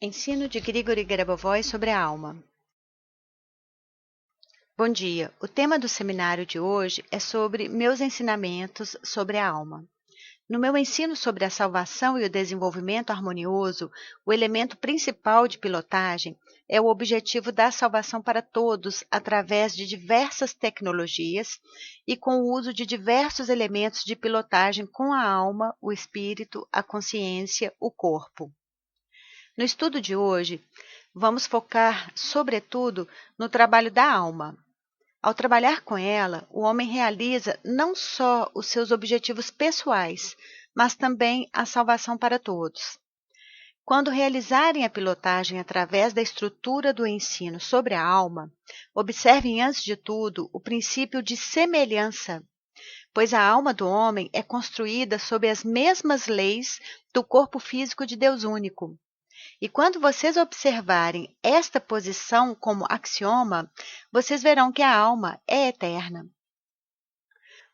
Ensino de Grigori Grabovoi sobre a alma. Bom dia, o tema do seminário de hoje é sobre meus ensinamentos sobre a alma. No meu ensino sobre a salvação e o desenvolvimento harmonioso, o elemento principal de pilotagem é o objetivo da salvação para todos através de diversas tecnologias e com o uso de diversos elementos de pilotagem com a alma, o espírito, a consciência, o corpo. No estudo de hoje, vamos focar, sobretudo, no trabalho da alma. Ao trabalhar com ela, o homem realiza não só os seus objetivos pessoais, mas também a salvação para todos. Quando realizarem a pilotagem através da estrutura do ensino sobre a alma, observem antes de tudo o princípio de semelhança, pois a alma do homem é construída sob as mesmas leis do corpo físico de Deus único. E quando vocês observarem esta posição como axioma, vocês verão que a alma é eterna.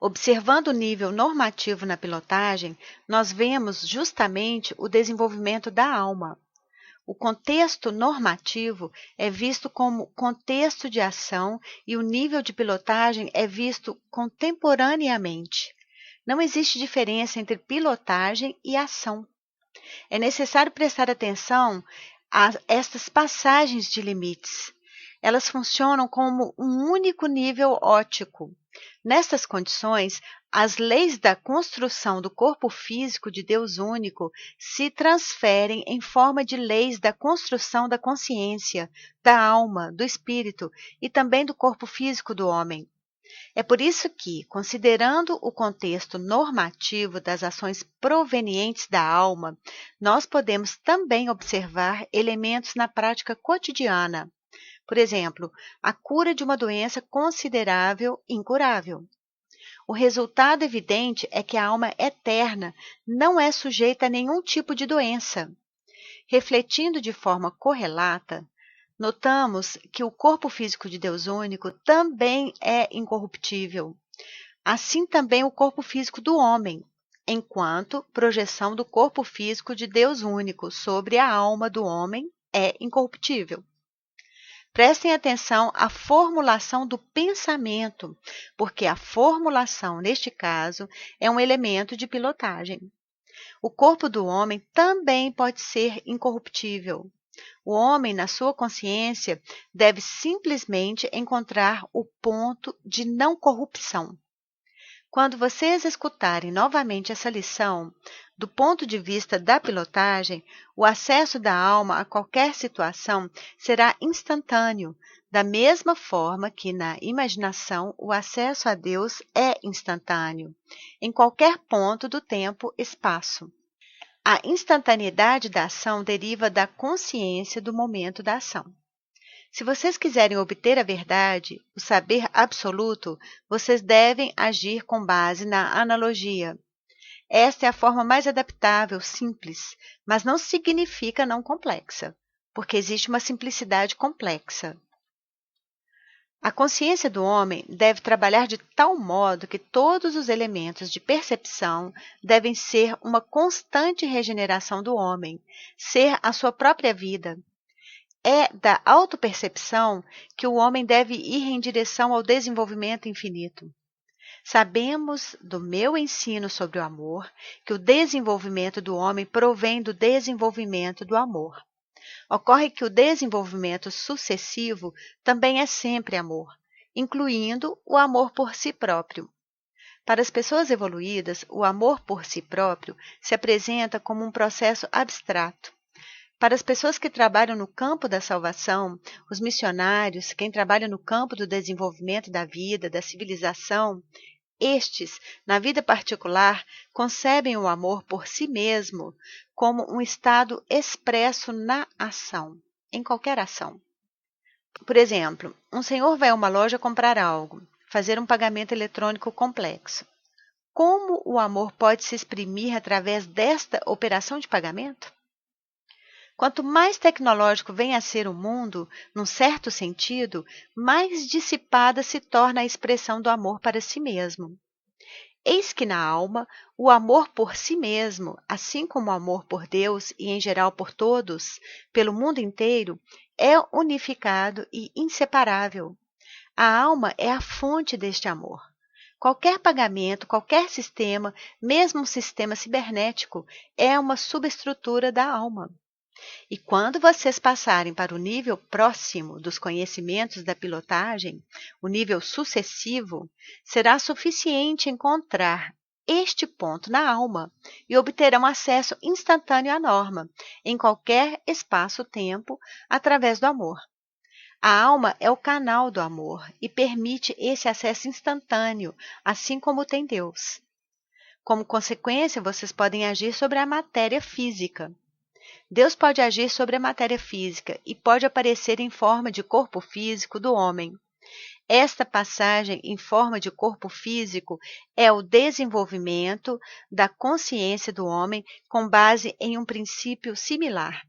Observando o nível normativo na pilotagem, nós vemos justamente o desenvolvimento da alma. O contexto normativo é visto como contexto de ação e o nível de pilotagem é visto contemporaneamente. Não existe diferença entre pilotagem e ação. É necessário prestar atenção a estas passagens de limites. Elas funcionam como um único nível óptico. Nestas condições, as leis da construção do corpo físico de Deus único se transferem em forma de leis da construção da consciência, da alma, do espírito e também do corpo físico do homem. É por isso que, considerando o contexto normativo das ações provenientes da alma, nós podemos também observar elementos na prática cotidiana. Por exemplo, a cura de uma doença considerável incurável. O resultado evidente é que a alma eterna não é sujeita a nenhum tipo de doença. Refletindo de forma correlata, notamos que o corpo físico de Deus único também é incorruptível. Assim também o corpo físico do homem, enquanto projeção do corpo físico de Deus único sobre a alma do homem é incorruptível. Prestem atenção à formulação do pensamento, porque a formulação, neste caso, é um elemento de pilotagem. O corpo do homem também pode ser incorruptível. O homem, na sua consciência, deve simplesmente encontrar o ponto de não corrupção. Quando vocês escutarem novamente essa lição, do ponto de vista da pilotagem, o acesso da alma a qualquer situação será instantâneo, da mesma forma que na imaginação o acesso a Deus é instantâneo, em qualquer ponto do tempo-espaço. A instantaneidade da ação deriva da consciência do momento da ação. Se vocês quiserem obter a verdade, o saber absoluto, vocês devem agir com base na analogia. Esta é a forma mais adaptável, simples, mas não significa não complexa, porque existe uma simplicidade complexa. A consciência do homem deve trabalhar de tal modo que todos os elementos de percepção devem ser uma constante regeneração do homem, ser a sua própria vida. É da autopercepção que o homem deve ir em direção ao desenvolvimento infinito. Sabemos do meu ensino sobre o amor que o desenvolvimento do homem provém do desenvolvimento do amor. Ocorre que o desenvolvimento sucessivo também é sempre amor, incluindo o amor por si próprio. Para as pessoas evoluídas, o amor por si próprio se apresenta como um processo abstrato. Para as pessoas que trabalham no campo da salvação, os missionários, quem trabalha no campo do desenvolvimento da vida, da civilização, estes, na vida particular, concebem o amor por si mesmo como um estado expresso na ação, em qualquer ação. Por exemplo, um senhor vai a uma loja comprar algo, fazer um pagamento eletrônico complexo. Como o amor pode se exprimir através desta operação de pagamento? Quanto mais tecnológico vem a ser o mundo, num certo sentido, mais dissipada se torna a expressão do amor para si mesmo. Eis que na alma, o amor por si mesmo, assim como o amor por Deus e em geral por todos, pelo mundo inteiro, é unificado e inseparável. A alma é a fonte deste amor. Qualquer pagamento, qualquer sistema, mesmo um sistema cibernético, é uma subestrutura da alma. E quando vocês passarem para o nível próximo dos conhecimentos da pilotagem, o nível sucessivo, será suficiente encontrar este ponto na alma e obterão acesso instantâneo à norma, em qualquer espaço-tempo, através do amor. A alma é o canal do amor e permite esse acesso instantâneo, assim como tem Deus. Como consequência, vocês podem agir sobre a matéria física. Deus pode agir sobre a matéria física e pode aparecer em forma de corpo físico do homem. Esta passagem em forma de corpo físico é o desenvolvimento da consciência do homem com base em um princípio similar.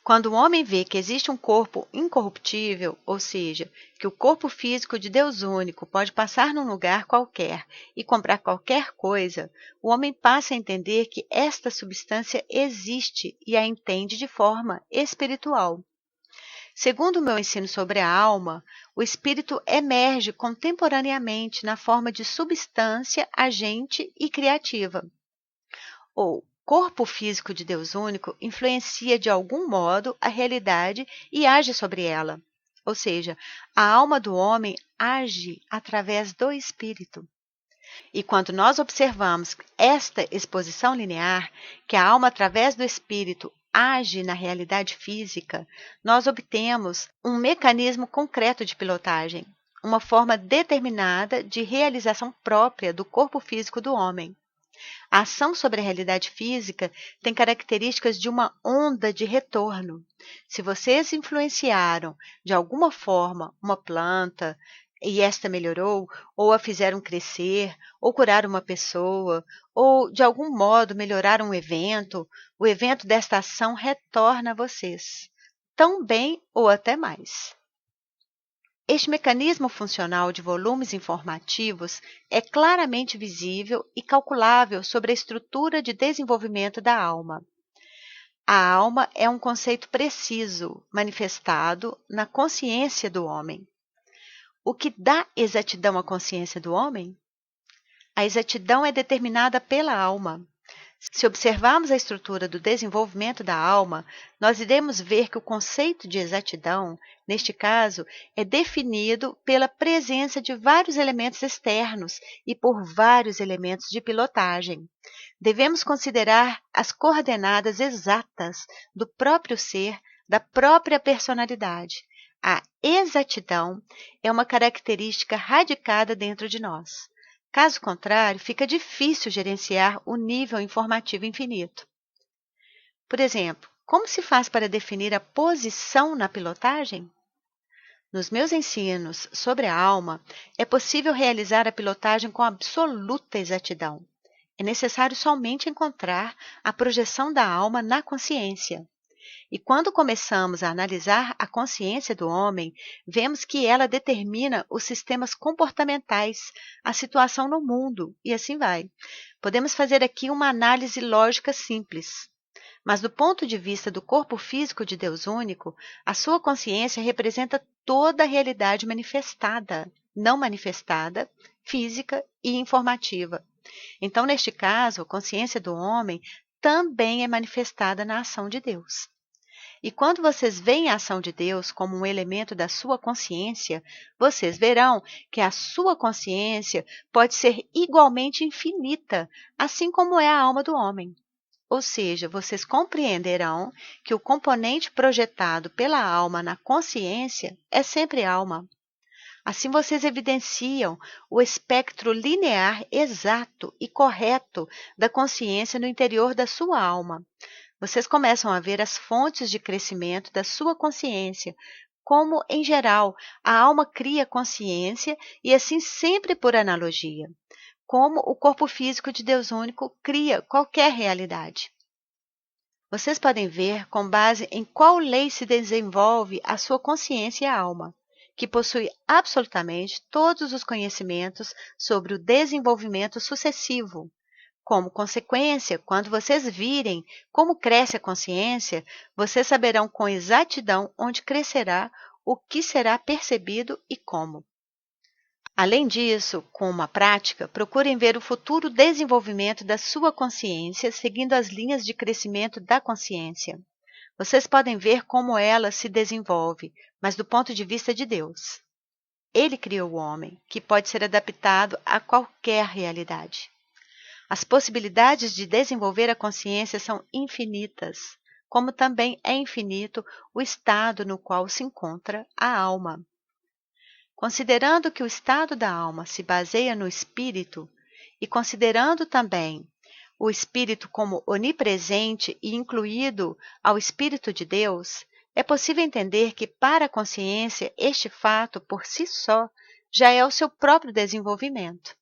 Quando o homem vê que existe um corpo incorruptível, ou seja, que o corpo físico de Deus único pode passar num lugar qualquer e comprar qualquer coisa, o homem passa a entender que esta substância existe e a entende de forma espiritual. Segundo o meu ensino sobre a alma, o espírito emerge contemporaneamente na forma de substância agente e criativa. O corpo físico de Deus único influencia de algum modo a realidade e age sobre ela. Ou seja, a alma do homem age através do espírito. E quando nós observamos esta exposição linear, que a alma através do espírito age na realidade física, nós obtemos um mecanismo concreto de pilotagem, uma forma determinada de realização própria do corpo físico do homem. A ação sobre a realidade física tem características de uma onda de retorno. Se vocês influenciaram de alguma forma uma planta e esta melhorou, ou a fizeram crescer, ou curaram uma pessoa, ou de algum modo melhoraram um evento, o evento desta ação retorna a vocês, tão bem ou até mais. Este mecanismo funcional de volumes informativos é claramente visível e calculável sobre a estrutura de desenvolvimento da alma. A alma é um conceito preciso, manifestado na consciência do homem. O que dá exatidão à consciência do homem? A exatidão é determinada pela alma. Se observarmos a estrutura do desenvolvimento da alma, nós iremos ver que o conceito de exatidão, neste caso, é definido pela presença de vários elementos externos e por vários elementos de pilotagem. Devemos considerar as coordenadas exatas do próprio ser, da própria personalidade. A exatidão é uma característica radicada dentro de nós. Caso contrário, fica difícil gerenciar o nível informativo infinito. Por exemplo, como se faz para definir a posição na pilotagem? Nos meus ensinos sobre a alma, é possível realizar a pilotagem com absoluta exatidão. É necessário somente encontrar a projeção da alma na consciência. E quando começamos a analisar a consciência do homem, vemos que ela determina os sistemas comportamentais, a situação no mundo, e assim vai. Podemos fazer aqui uma análise lógica simples. Mas do ponto de vista do corpo físico de Deus único, a sua consciência representa toda a realidade manifestada, não manifestada, física e informativa. Então, neste caso, a consciência do homem também é manifestada na ação de Deus. E quando vocês veem a ação de Deus como um elemento da sua consciência, vocês verão que a sua consciência pode ser igualmente infinita, assim como é a alma do homem. Ou seja, vocês compreenderão que o componente projetado pela alma na consciência é sempre alma. Assim vocês evidenciam o espectro linear exato e correto da consciência no interior da sua alma. Vocês começam a ver as fontes de crescimento da sua consciência, como, em geral, a alma cria consciência e assim sempre por analogia, como o corpo físico de Deus único cria qualquer realidade. Vocês podem ver com base em qual lei se desenvolve a sua consciência e a alma. que possui absolutamente todos os conhecimentos sobre o desenvolvimento sucessivo. Como consequência, quando vocês virem como cresce a consciência, vocês saberão com exatidão onde crescerá, o que será percebido e como. Além disso, com uma prática, procurem ver o futuro desenvolvimento da sua consciência seguindo as linhas de crescimento da consciência. Vocês podem ver como ela se desenvolve, mas do ponto de vista de Deus. Ele criou o homem, que pode ser adaptado a qualquer realidade. As possibilidades de desenvolver a consciência são infinitas, como também é infinito o estado no qual se encontra a alma. Considerando que o estado da alma se baseia no espírito, e considerando também o espírito como onipresente e incluído ao Espírito de Deus, é possível entender que para a consciência este fato por si só já é o seu próprio desenvolvimento.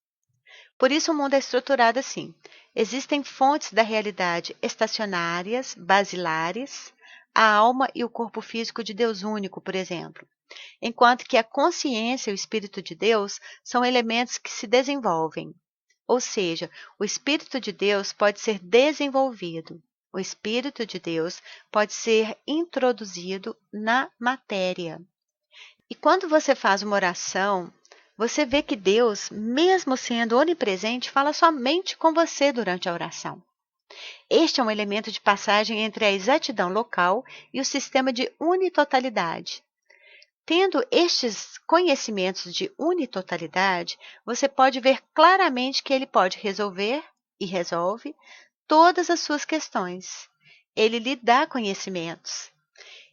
Por isso o mundo é estruturado assim. Existem fontes da realidade estacionárias, basilares, a alma e o corpo físico de Deus único, por exemplo, enquanto que a consciência e o Espírito de Deus são elementos que se desenvolvem. Ou seja, o Espírito de Deus pode ser desenvolvido. O Espírito de Deus pode ser introduzido na matéria. E quando você faz uma oração, você vê que Deus, mesmo sendo onipresente, fala somente com você durante a oração. Este é um elemento de passagem entre a exatidão local e o sistema de unitotalidade. Tendo estes conhecimentos de unitotalidade, você pode ver claramente que ele pode resolver, e resolve, todas as suas questões. Ele lhe dá conhecimentos.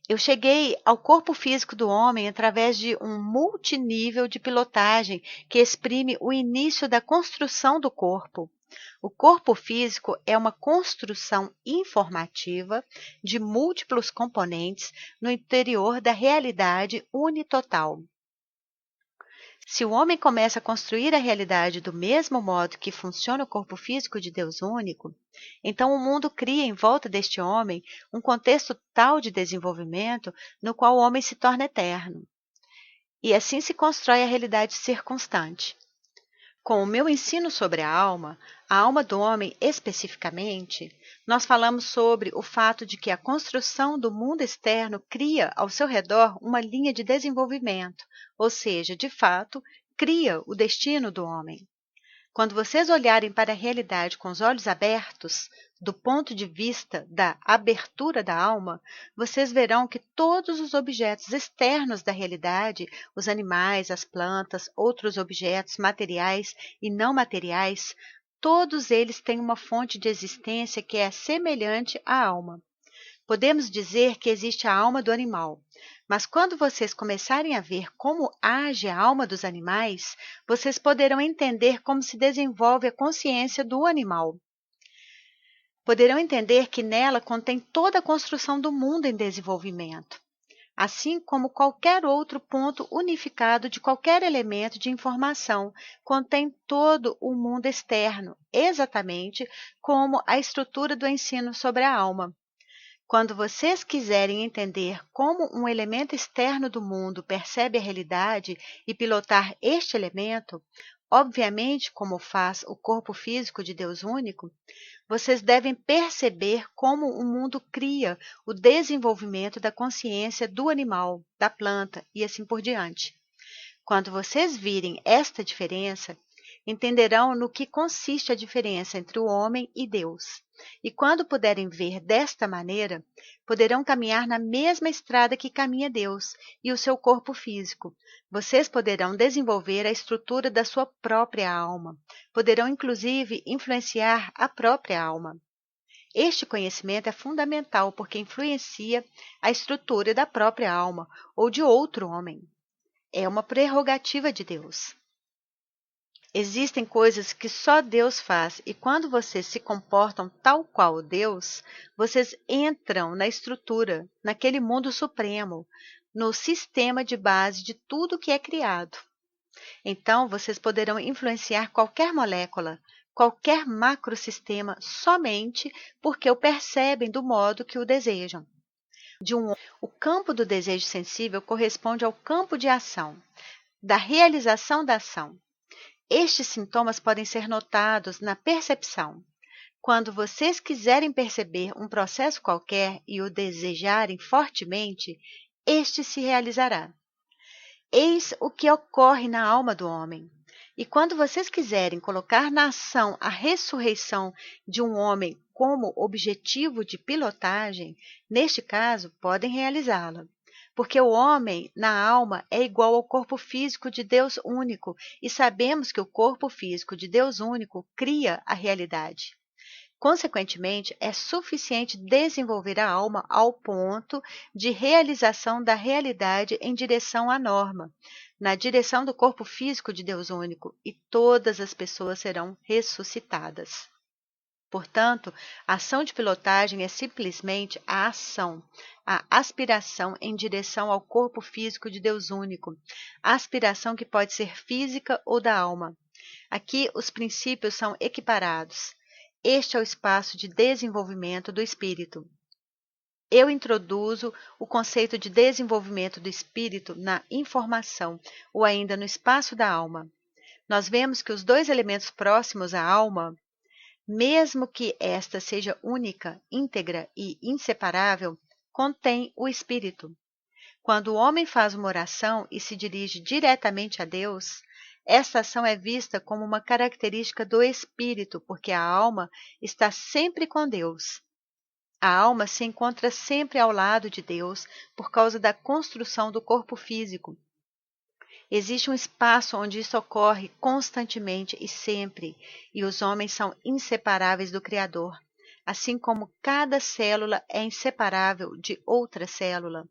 Eu cheguei ao corpo físico do homem através de um multinível de pilotagem que exprime o início da construção do corpo. O corpo físico é uma construção informativa de múltiplos componentes no interior da realidade unitotal. Se o homem começa a construir a realidade do mesmo modo que funciona o corpo físico de Deus único, então o mundo cria em volta deste homem um contexto tal de desenvolvimento no qual o homem se torna eterno. E assim se constrói a realidade circunstante. Com o meu ensino sobre a alma do homem especificamente, nós falamos sobre o fato de que a construção do mundo externo cria ao seu redor uma linha de desenvolvimento, ou seja, de fato, cria o destino do homem. Quando vocês olharem para a realidade com os olhos abertos, do ponto de vista da abertura da alma, vocês verão que todos os objetos externos da realidade, os animais, as plantas, outros objetos materiais e não materiais, todos eles têm uma fonte de existência que é semelhante à alma. Podemos dizer que existe a alma do animal, mas quando vocês começarem a ver como age a alma dos animais, vocês poderão entender como se desenvolve a consciência do animal. Poderão entender que nela contém toda a construção do mundo em desenvolvimento, assim como qualquer outro ponto unificado de qualquer elemento de informação contém todo o mundo externo, exatamente como a estrutura do ensino sobre a alma. Quando vocês quiserem entender como um elemento externo do mundo percebe a realidade e pilotar este elemento, obviamente como faz o corpo físico de Deus único, vocês devem perceber como o mundo cria o desenvolvimento da consciência do animal, da planta e assim por diante. Quando vocês virem esta diferença, entenderão no que consiste a diferença entre o homem e Deus. E quando puderem ver desta maneira, poderão caminhar na mesma estrada que caminha Deus e o seu corpo físico. Vocês poderão desenvolver a estrutura da sua própria alma. Poderão, inclusive, influenciar a própria alma. Este conhecimento é fundamental porque influencia a estrutura da própria alma ou de outro homem. É uma prerrogativa de Deus. Existem coisas que só Deus faz e quando vocês se comportam tal qual Deus, vocês entram na estrutura, naquele mundo supremo, no sistema de base de tudo que é criado. Então, vocês poderão influenciar qualquer molécula, qualquer macrosistema somente porque o percebem do modo que o desejam. O campo do desejo sensível corresponde ao campo de ação, da realização da ação. Estes sintomas podem ser notados na percepção. Quando vocês quiserem perceber um processo qualquer e o desejarem fortemente, este se realizará. Eis o que ocorre na alma do homem. E quando vocês quiserem colocar na ação a ressurreição de um homem como objetivo de pilotagem, neste caso, podem realizá-la. Porque o homem, na alma, é igual ao corpo físico de Deus único, e sabemos que o corpo físico de Deus único cria a realidade. Consequentemente, é suficiente desenvolver a alma ao ponto de realização da realidade em direção à norma, na direção do corpo físico de Deus único, e todas as pessoas serão ressuscitadas. Portanto, a ação de pilotagem é simplesmente a ação, a aspiração em direção ao corpo físico de Deus único, a aspiração que pode ser física ou da alma. Aqui, os princípios são equiparados. Este é o espaço de desenvolvimento do espírito. Eu introduzo o conceito de desenvolvimento do espírito na informação, ou ainda no espaço da alma. Nós vemos que os dois elementos próximos à alma, mesmo que esta seja única, íntegra e inseparável, contém o espírito. Quando o homem faz uma oração e se dirige diretamente a Deus, esta ação é vista como uma característica do espírito, porque a alma está sempre com Deus. A alma se encontra sempre ao lado de Deus por causa da construção do corpo físico. Existe um espaço onde isso ocorre constantemente e sempre, e os homens são inseparáveis do Criador, assim como cada célula é inseparável de outra célula.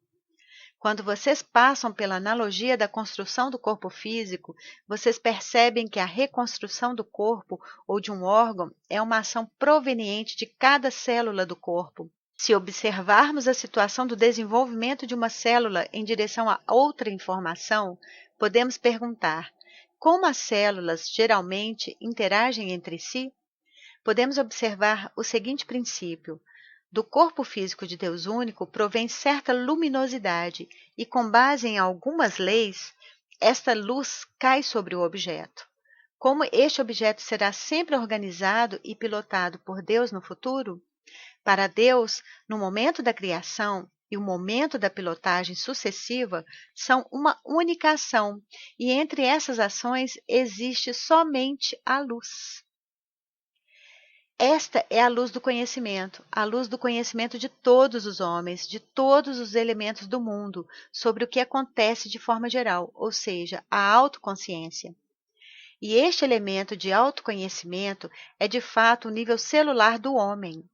Quando vocês passam pela analogia da construção do corpo físico, vocês percebem que a reconstrução do corpo ou de um órgão é uma ação proveniente de cada célula do corpo. Se observarmos a situação do desenvolvimento de uma célula em direção a outra informação, podemos perguntar: como as células geralmente interagem entre si? Podemos observar o seguinte princípio: do corpo físico de Deus único provém certa luminosidade e, com base em algumas leis, esta luz cai sobre o objeto. Como este objeto será sempre organizado e pilotado por Deus no futuro? Para Deus, no momento da criação e o momento da pilotagem sucessiva são uma única ação, e entre essas ações existe somente a luz. Esta é a luz do conhecimento, a luz do conhecimento de todos os homens, de todos os elementos do mundo, sobre o que acontece de forma geral, ou seja, a autoconsciência. E este elemento de autoconhecimento é de fato o nível celular do homem.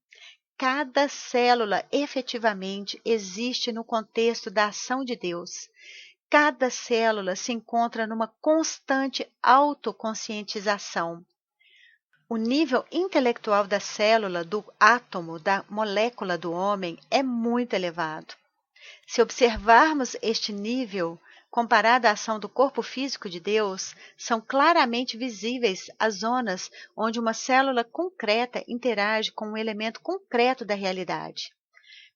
Cada célula efetivamente existe no contexto da ação de Deus. Cada célula se encontra numa constante autoconscientização. O nível intelectual da célula, do átomo, da molécula do homem é muito elevado. Se observarmos este nível, comparado à ação do corpo físico de Deus, são claramente visíveis as zonas onde uma célula concreta interage com um elemento concreto da realidade,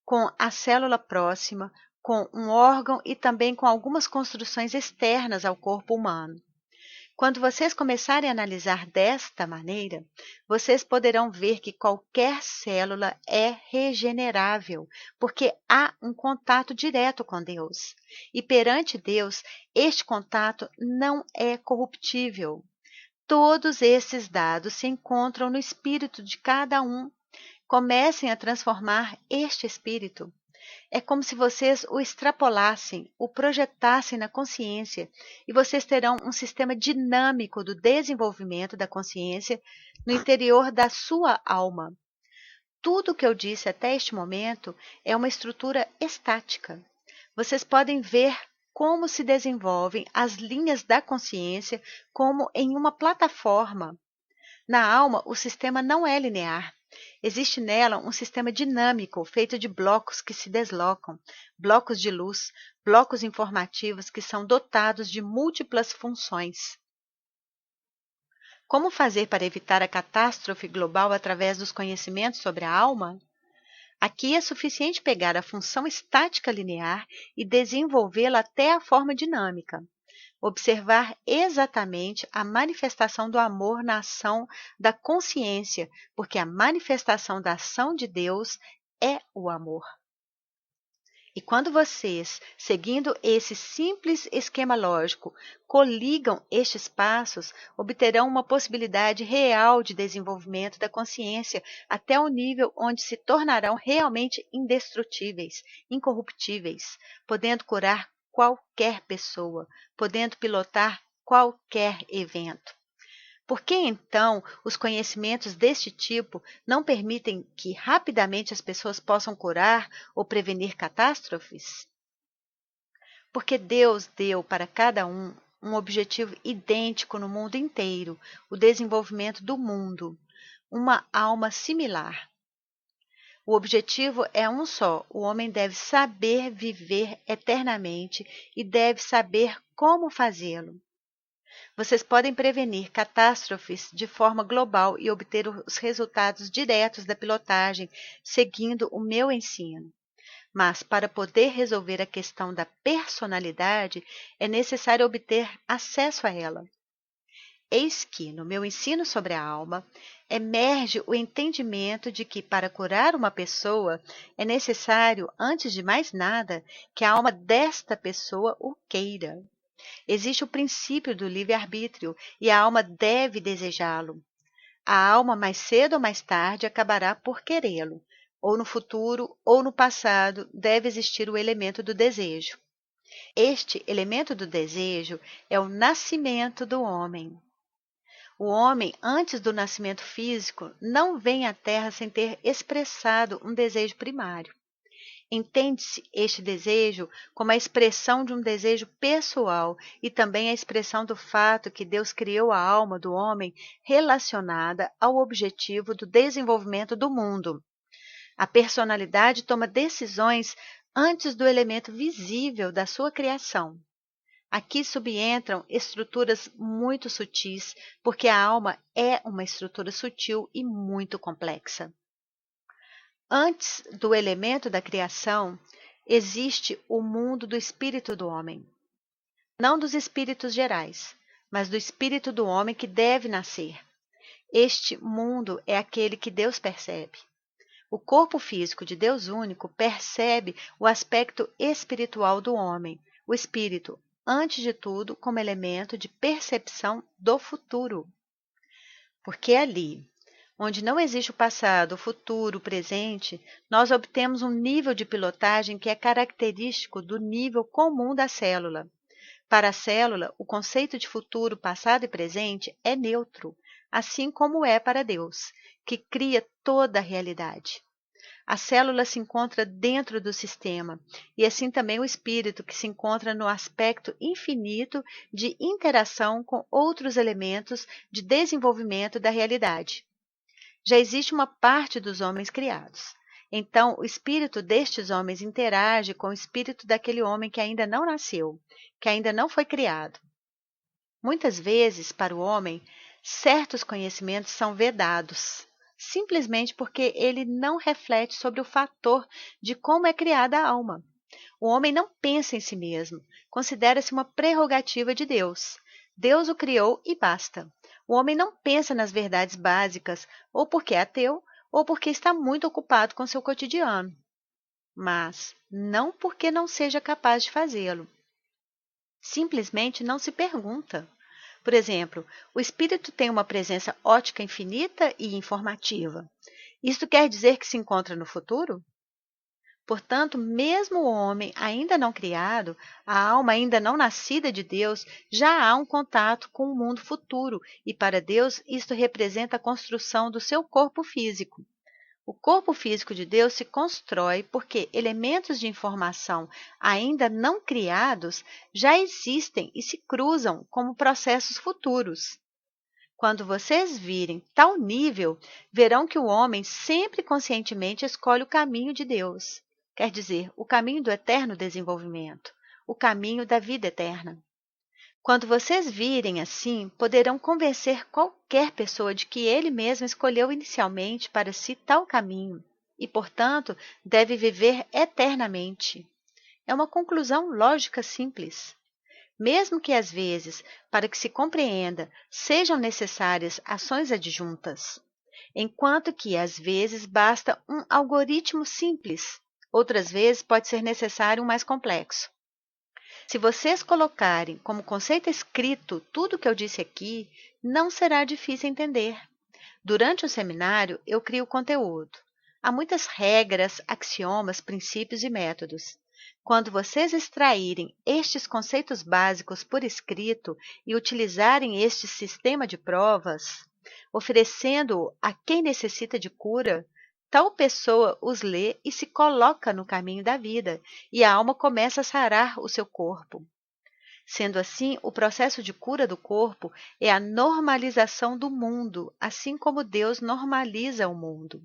com a célula próxima, com um órgão e também com algumas construções externas ao corpo humano. Quando vocês começarem a analisar desta maneira, vocês poderão ver que qualquer célula é regenerável, porque há um contato direto com Deus. E perante Deus, este contato não é corruptível. Todos esses dados se encontram no espírito de cada um. Comecem a transformar este espírito. É como se vocês o extrapolassem, o projetassem na consciência, e vocês terão um sistema dinâmico do desenvolvimento da consciência no interior da sua alma. Tudo o que eu disse até este momento é uma estrutura estática. Vocês podem ver como se desenvolvem as linhas da consciência como em uma plataforma. Na alma, o sistema não é linear. Existe nela um sistema dinâmico feito de blocos que se deslocam, blocos de luz, blocos informativos que são dotados de múltiplas funções. Como fazer para evitar a catástrofe global através dos conhecimentos sobre a alma? Aqui é suficiente pegar a função estática linear e desenvolvê-la até a forma dinâmica. Observar exatamente a manifestação do amor na ação da consciência, porque a manifestação da ação de Deus é o amor. E quando vocês, seguindo esse simples esquema lógico, coligam estes passos, obterão uma possibilidade real de desenvolvimento da consciência até o nível onde se tornarão realmente indestrutíveis, incorruptíveis, podendo curar qualquer pessoa, podendo pilotar qualquer evento. Por que, então, os conhecimentos deste tipo não permitem que rapidamente as pessoas possam curar ou prevenir catástrofes? Porque Deus deu para cada um objetivo idêntico no mundo inteiro, o desenvolvimento do mundo, uma alma similar. O objetivo é um só: o homem deve saber viver eternamente e deve saber como fazê-lo. Vocês podem prevenir catástrofes de forma global e obter os resultados diretos da pilotagem, seguindo o meu ensino. Mas, para poder resolver a questão da personalidade, é necessário obter acesso a ela. Eis que, no meu ensino sobre a alma, emerge o entendimento de que, para curar uma pessoa, é necessário, antes de mais nada, que a alma desta pessoa o queira. Existe o princípio do livre-arbítrio e a alma deve desejá-lo. A alma, mais cedo ou mais tarde, acabará por querê-lo. Ou no futuro ou no passado, deve existir o elemento do desejo. Este elemento do desejo é o nascimento do homem. O homem, antes do nascimento físico, não vem à Terra sem ter expressado um desejo primário. Entende-se este desejo como a expressão de um desejo pessoal e também a expressão do fato que Deus criou a alma do homem relacionada ao objetivo do desenvolvimento do mundo. A personalidade toma decisões antes do elemento visível da sua criação. Aqui subentram estruturas muito sutis, porque a alma é uma estrutura sutil e muito complexa. Antes do elemento da criação, existe o mundo do espírito do homem. Não dos espíritos gerais, mas do espírito do homem que deve nascer. Este mundo é aquele que Deus percebe. O corpo físico de Deus único percebe o aspecto espiritual do homem, o espírito, antes de tudo, como elemento de percepção do futuro. Porque ali, onde não existe o passado, o futuro, o presente, nós obtemos um nível de pilotagem que é característico do nível comum da célula. Para a célula, o conceito de futuro, passado e presente é neutro, assim como é para Deus, que cria toda a realidade. A célula se encontra dentro do sistema, e assim também o espírito, que se encontra no aspecto infinito de interação com outros elementos de desenvolvimento da realidade. Já existe uma parte dos homens criados. Então, o espírito destes homens interage com o espírito daquele homem que ainda não nasceu, que ainda não foi criado. Muitas vezes, para o homem, certos conhecimentos são vedados, simplesmente porque ele não reflete sobre o fator de como é criada a alma. O homem não pensa em si mesmo, considera-se uma prerrogativa de Deus. Deus o criou e basta. O homem não pensa nas verdades básicas, ou porque é ateu, ou porque está muito ocupado com seu cotidiano. Mas não porque não seja capaz de fazê-lo. Simplesmente não se pergunta. Por exemplo, o espírito tem uma presença ótica infinita e informativa. Isto quer dizer que se encontra no futuro? Portanto, mesmo o homem ainda não criado, a alma ainda não nascida de Deus, já há um contato com o mundo futuro, e para Deus isto representa a construção do seu corpo físico. O corpo físico de Deus se constrói porque elementos de informação ainda não criados já existem e se cruzam como processos futuros. Quando vocês virem tal nível, verão que o homem sempre conscientemente escolhe o caminho de Deus. Quer dizer, o caminho do eterno desenvolvimento, o caminho da vida eterna. Quando vocês virem assim, poderão convencer qualquer pessoa de que ele mesmo escolheu inicialmente para si tal caminho e, portanto, deve viver eternamente. É uma conclusão lógica simples. Mesmo que, às vezes, para que se compreenda, sejam necessárias ações adjuntas, enquanto que, às vezes, basta um algoritmo simples, outras vezes pode ser necessário um mais complexo. Se vocês colocarem como conceito escrito tudo o que eu disse aqui, não será difícil entender. Durante o seminário, eu crio conteúdo. Há muitas regras, axiomas, princípios e métodos. Quando vocês extraírem estes conceitos básicos por escrito e utilizarem este sistema de provas, oferecendo-o a quem necessita de cura, tal pessoa os lê e se coloca no caminho da vida, e a alma começa a sarar o seu corpo. Sendo assim, o processo de cura do corpo é a normalização do mundo, assim como Deus normaliza o mundo.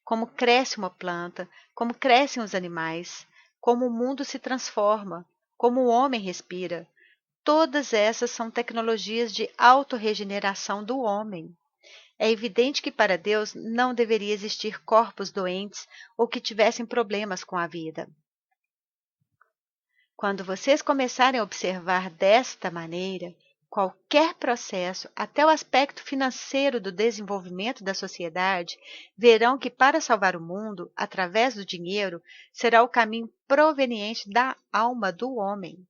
Como cresce uma planta, como crescem os animais, como o mundo se transforma, como o homem respira. Todas essas são tecnologias de autorregeneração do homem. É evidente que para Deus não deveria existir corpos doentes ou que tivessem problemas com a vida. Quando vocês começarem a observar desta maneira, qualquer processo, até o aspecto financeiro do desenvolvimento da sociedade, verão que para salvar o mundo, através do dinheiro, será o caminho proveniente da alma do homem.